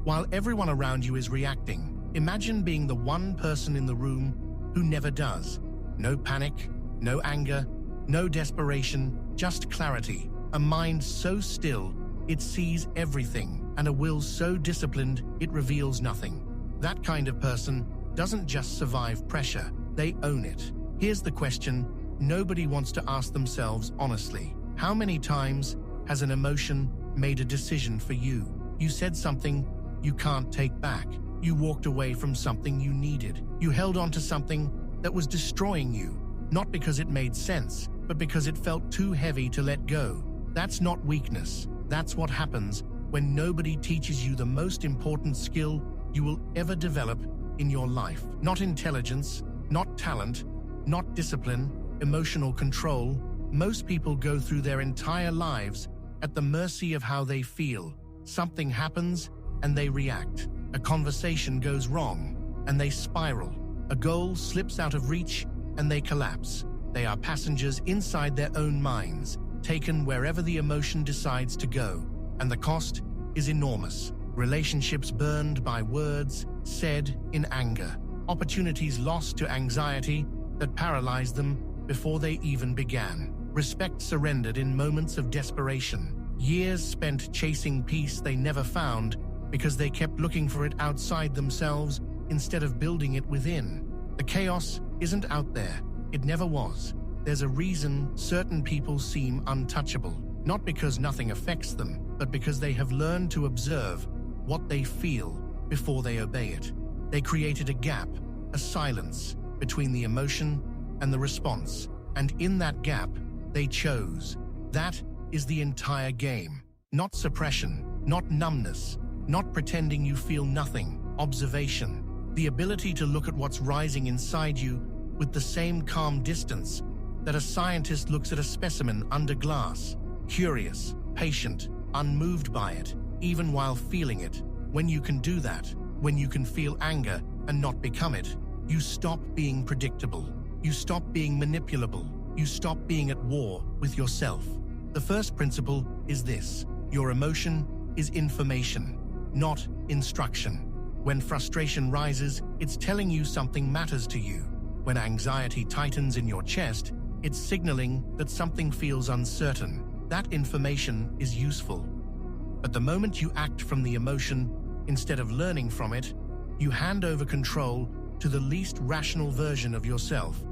while everyone around you is reacting. Imagine being the one person in the room who never does. No panic, no anger, no desperation, just clarity. A mind so still, it sees everything, and a will so disciplined, it reveals nothing. That kind of person doesn't just survive pressure, they own it. Here's the question nobody wants to ask themselves honestly. How many times has an emotion made a decision for you? You said something you can't take back. You walked away from something you needed. You held on to something that was destroying you, not because it made sense, but because it felt too heavy to let go. That's not weakness. That's what happens when nobody teaches you the most important skill you will ever develop in your life. Not intelligence, not talent, not discipline, emotional control. Most people go through their entire lives at the mercy of how they feel. Something happens and they react. A conversation goes wrong and they spiral. A goal slips out of reach and they collapse. They are passengers inside their own minds, taken wherever the emotion decides to go. And the cost is enormous. Relationships burned by words said in anger. Opportunities lost to anxiety that paralyzed them before they even began. Respect surrendered in moments of desperation. Years spent chasing peace they never found because they kept looking for it outside themselves instead of building it within. The chaos isn't out there. It never was. There's a reason certain people seem untouchable, not because nothing affects them, but because they have learned to observe what they feel before they obey it. They created a gap, a silence, between the emotion and the response, and in that gap, they chose. That is the entire game. Not suppression, not numbness, not pretending you feel nothing. Observation. The ability to look at what's rising inside you with the same calm distance that a scientist looks at a specimen under glass. Curious, patient, unmoved by it, even while feeling it. When you can do that, when you can feel anger and not become it, you stop being predictable. You stop being manipulable. You stop being at war with yourself. The first principle is this: your emotion is information, not instruction. When frustration rises, it's telling you something matters to you. When anxiety tightens in your chest, it's signaling that something feels uncertain. That information is useful. But the moment you act from the emotion, instead of learning from it, you hand over control to the least rational version of yourself.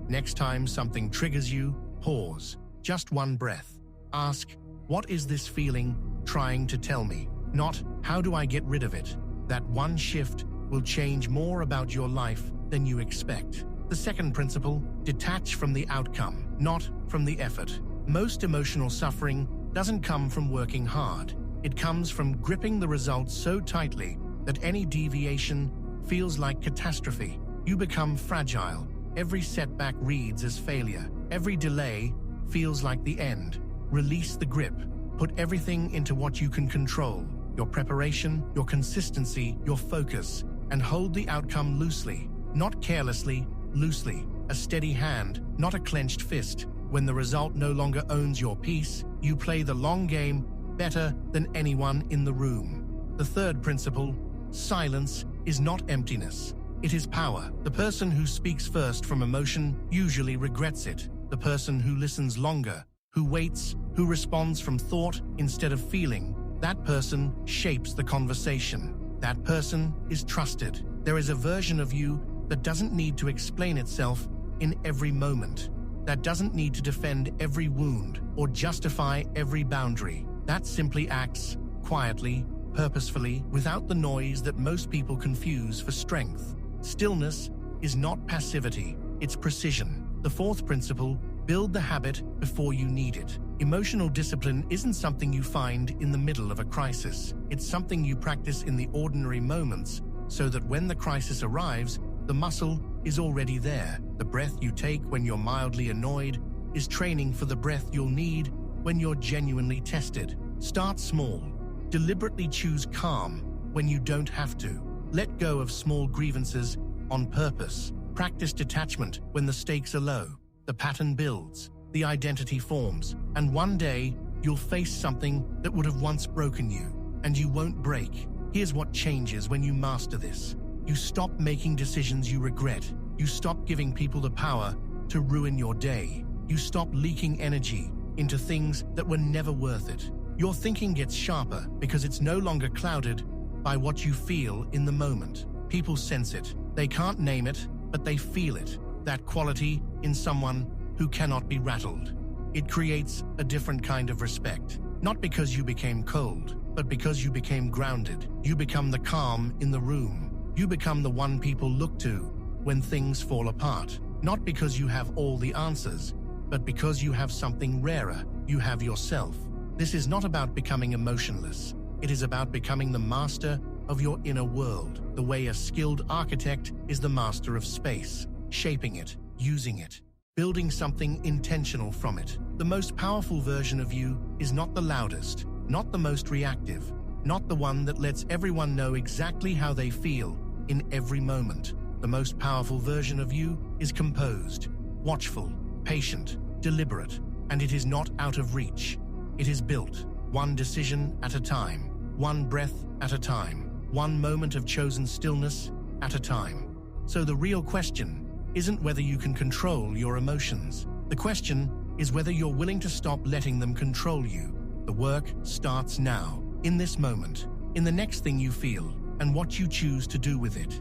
Next time something triggers you, pause. Just one breath. Ask, what is this feeling trying to tell me? Not, how do I get rid of it? That one shift will change more about your life than you expect. The second principle, detach from the outcome, not from the effort. Most emotional suffering doesn't come from working hard. It comes from gripping the result so tightly that any deviation feels like catastrophe. You become fragile. Every setback reads as failure. Every delay feels like the end. Release the grip. Put everything into what you can control. Your preparation, your consistency, your focus, and hold the outcome loosely, not carelessly, loosely. A steady hand, not a clenched fist. When the result no longer owns your peace, you play the long game better than anyone in the room. The third principle, silence is not emptiness. It is power. The person who speaks first from emotion usually regrets it. The person who listens longer, who waits, who responds from thought instead of feeling, that person shapes the conversation. That person is trusted. There is a version of you that doesn't need to explain itself in every moment. That doesn't need to defend every wound or justify every boundary. That simply acts quietly, purposefully, without the noise that most people confuse for strength. Stillness is not passivity, it's precision. The fourth principle, build the habit before you need it. Emotional discipline isn't something you find in the middle of a crisis. It's something you practice in the ordinary moments so that when the crisis arrives, the muscle is already there. The breath you take when you're mildly annoyed is training for the breath you'll need when you're genuinely tested. Start small. Deliberately choose calm when you don't have to. Let go of small grievances on purpose. Practice detachment when the stakes are low. The pattern builds, the identity forms, and one day you'll face something that would have once broken you, and you won't break. Here's what changes when you master this. You stop making decisions you regret. You stop giving people the power to ruin your day. You stop leaking energy into things that were never worth it. Your thinking gets sharper because it's no longer clouded by what you feel in the moment. People sense it. They can't name it, but they feel it. That quality in someone who cannot be rattled. It creates a different kind of respect. Not because you became cold, but because you became grounded. You become the calm in the room. You become the one people look to when things fall apart. Not because you have all the answers, but because you have something rarer. You have yourself. This is not about becoming emotionless. It is about becoming the master of your inner world, the way a skilled architect is the master of space, shaping it, using it, building something intentional from it. The most powerful version of you is not the loudest, not the most reactive, not the one that lets everyone know exactly how they feel in every moment. The most powerful version of you is composed, watchful, patient, deliberate, and it is not out of reach. It is built, one decision at a time, one breath at a time, one moment of chosen stillness at a time. So the real question isn't whether you can control your emotions. The question is whether you're willing to stop letting them control you. The work starts now, in this moment, in the next thing you feel, and what you choose to do with it.